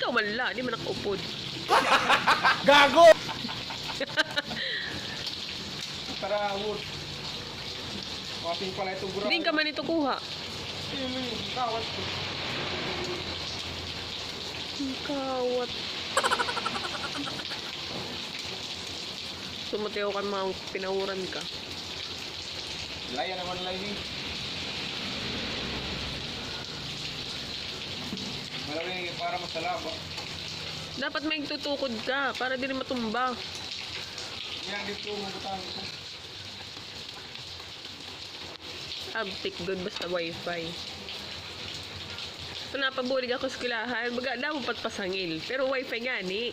Ikaw manla, di man nakaupod. Gago! Tara, wood. Kaping pala ito gura. Hindi ka man ito kuha. Kawat ko. Kawat. Sumatiyo ka mga pinawuran ka. Laya naman lagi. Malawin para masalaba. Dapat may tutukod ka para di rin matumba. Yan dito mo butang ko. Abtik good basta wifi. So napabulig ako sa kilahan, baga daw patpasangil. Pero wifi nga ni.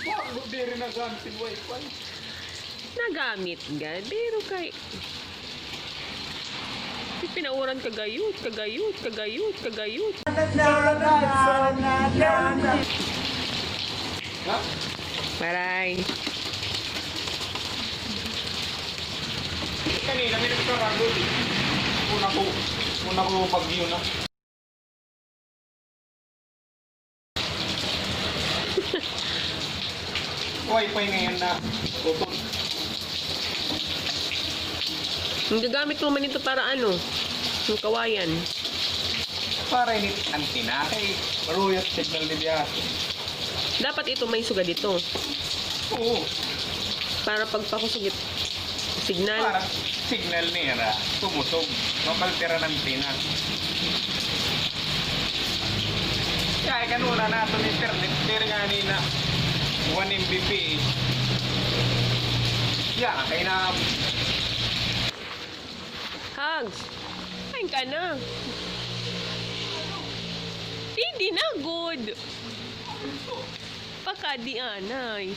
Wala di rin nagamit yung wifi. Nagamit nga, pero kay... Pinauran kagayot. Ha? Waray. Kanina may nagkarado eh. Una ko pag-iyo na. Wifi ngayon na tutol. Ang gagamit mo man ito para ano? Yung kawayan. Para ini antina kay maruyot signal ni biya. Dapat ito may suga dito. Oo. Para pagpakusugit. Signal. Para signal niya tumusog. Mapaltira ng tina. Kaya kanuna na ito ni internet. Pero nga nina 1 Mbps. Yeah, kaya na Hugs. Kain ka na. Hindi na good. Pakadi anay.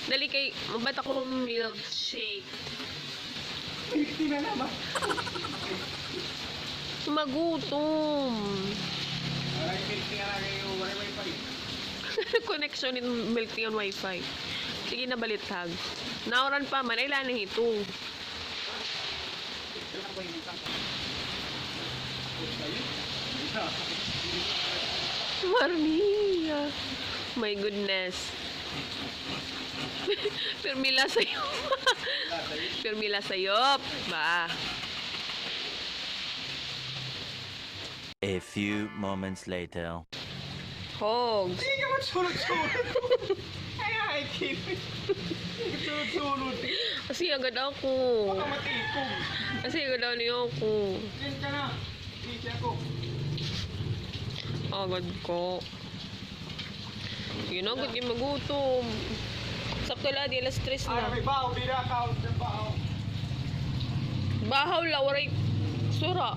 Dali kay, mabata ko ng milkshake. hindi na naman. Magutom. Ay, pinti nga na kayo wifi. Connection in milk tea on wifi. Sige na balitag. Nauran pa man, ilan na ito. Maria. My goodness. Permila sa'yo. Permila sa'yo. Ba. A few moments later. Hogs. Hindi ka magsulot-sulot. Ay, kipit. Hindi ka sulot-sulot. Kasi agad ako. Baka matikog. Kasi agad ako. Yan ka na. Hindi ako. Agad ko. Yun agad yung magutom. Sakto lang, di alas 3 Ay, na. may bahaw. Di na account ng bahaw. Bahaw la, waray. Sura.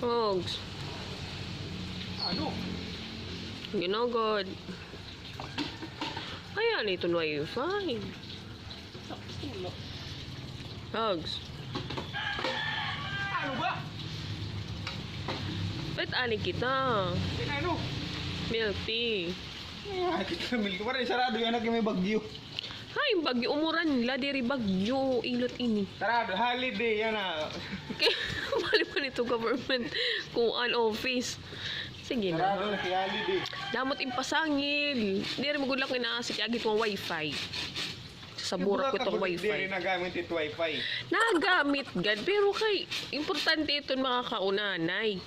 Hogs. Ano? Ginagod. Ayan, ito na wifi. Hogs. Ano ba? Ba't ali kita? Ano? Milk tea. Ay, kita milk. Parang sarado yan. May bagyo. Hay, bagyo umuran nila. Diri bagyo. Ilot ini. Sarado. Holiday. Yan na. Kaya, mali pa nito government kung an office. Sige na. Sarado na kaya holiday. Damot impasangil. Di rin magulak na nakasik agit mo wifi. Sa burak ko itong Hindi wifi. rin nagamit ito wifi. Nagamit gad. Pero kay, importante ito makakaunanay.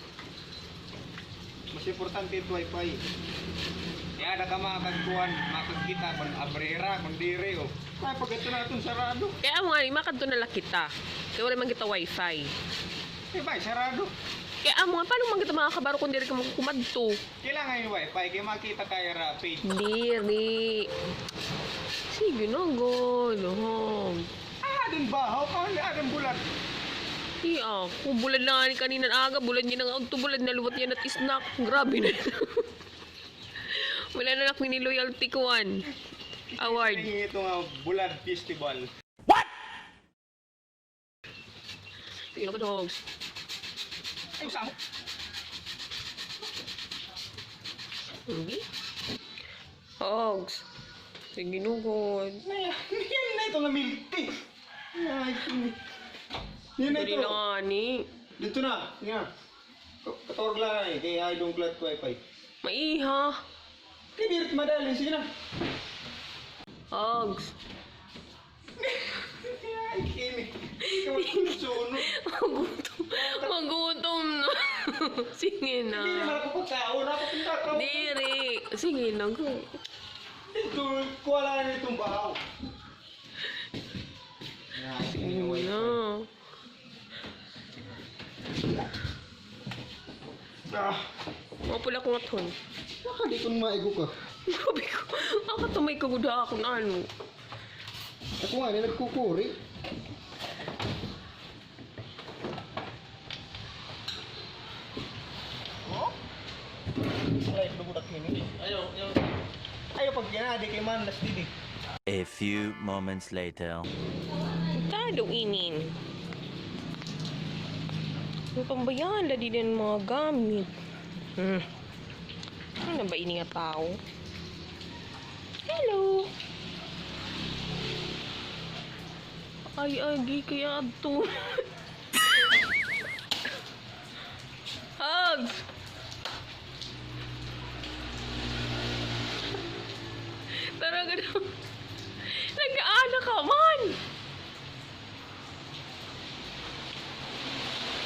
Mas importante ito wifi. Kaya na ka makakagkuhan, makakita kung abrera, kung dire o. Kaya pag ito na itong sarado. Kaya mo nga, makadto na lang kita. Kaya wala man kita wifi. Eh ba, sarado. Kaya amo nga, paano man kita makakabaro kung di rin ka kumadto? Kailangan yung wifi, kaya makita tayo ra page. Diri. Sige na, God. Adin bahaw, adin bulan. Iya, kung bulan na nga ni kanina aga, bulan niya nang agto, bulan na luwat niya at snack. Grabe na. Wala na nakmi ni loyalty ko award. Ito nga, Bulan Festival. Tingnan ko, dogs. Ay, usama. Hindi. Hogs. Sige, nugod. Yan na ito nga milk tea. Ay, yan na Dali ito. na nga ni. Dito na. Yan. Katorog lang na eh. Kaya I don't clat wifi. Maiha. Kinirit madali. Sige na. Hugs. Ay, kinig. Ikaw ang susunod. Magutom na. Sige na. Hindi naman ako pagkaon. Napapunta ka. Diri. Sige na. Ito, kuha lang na itong bahaw. Sige na. Mga pula ko nga ton. Baka di ko maigo ka. Sabi ko, ako tumay ko guda ako na ano. Ako nga, nagkukuri. Ay, lubudak ini. Ayaw pag yan, di kay man, last didi. A few moments later. Tado inin. Ang pambayaan, ladi din mga gamit. Ano ba ini nga tao? Hello! Ay, agi kaya ito. Hugs! Tara ka na. Nag-aana ka man!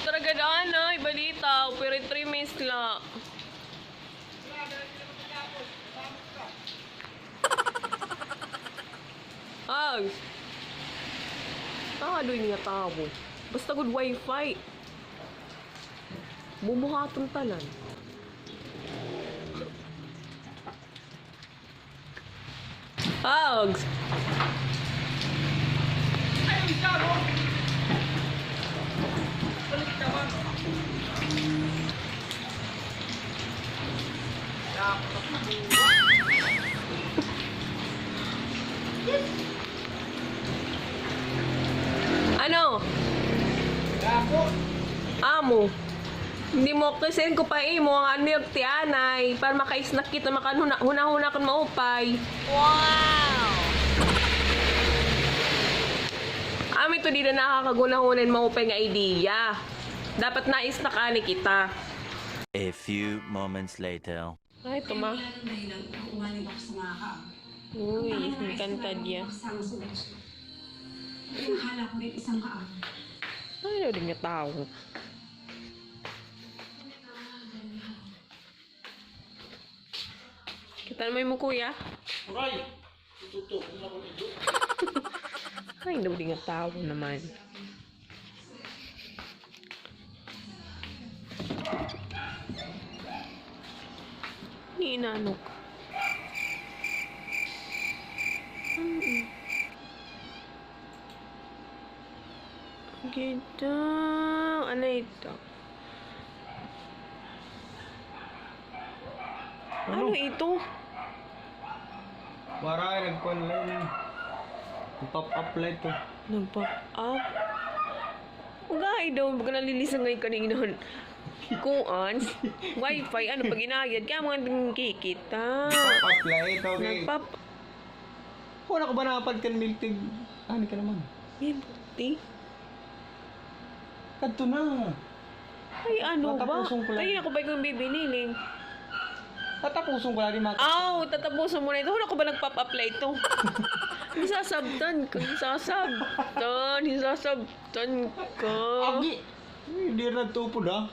Tara ka na, ay balita. Pero 3 minutes lang. Hugs! Talo niya tao. Basta good wifi. Bumuhatong talan. Hugs! Ayaw isa, no? Balik ka ba? Ano? Gapo. Amo. Hindi mo kasi ko pa mo ang milk ti anay para makaisnak kita makanhuna kan maupay. Wow! Ami to di na nakakagunahunan maupay nga idea. Dapat naisnak ani kita. A few moments later. Ay, ito ma. Umaling ako sa mga ka. Uy, may kanta niya. Kasama sa leche. Akala ko rin isang kaan. Ay, ano din nga tao. Kita naman mo kuya. Aray! Tututok na ako nito. Ay, ano din nga tao naman. Ni inanok. Gitu. Ano ito? Ano ito? Waray, nagkuhan lang. Pop up light to. Nag-pop up? Ugay daw, baga nalilisan ngayon kanina. Kuan, wifi, ano pag inayad, kaya mga kikita. Pop up light, okay. Nag-pop Wala ko ba nakapagkan milk tea? Ani ka naman. empty. Kadto na. Ay, ano ba? Tatapusin ko lang. Kaya ako ba yung bibililing? Tatapusong ko lang rin mata. Aw, tatapusin mo na ito. Wala ko ba nag-pop up light ito? Isasabtan ka. Isasabtan ka. Agi! Hindi na tupod ha.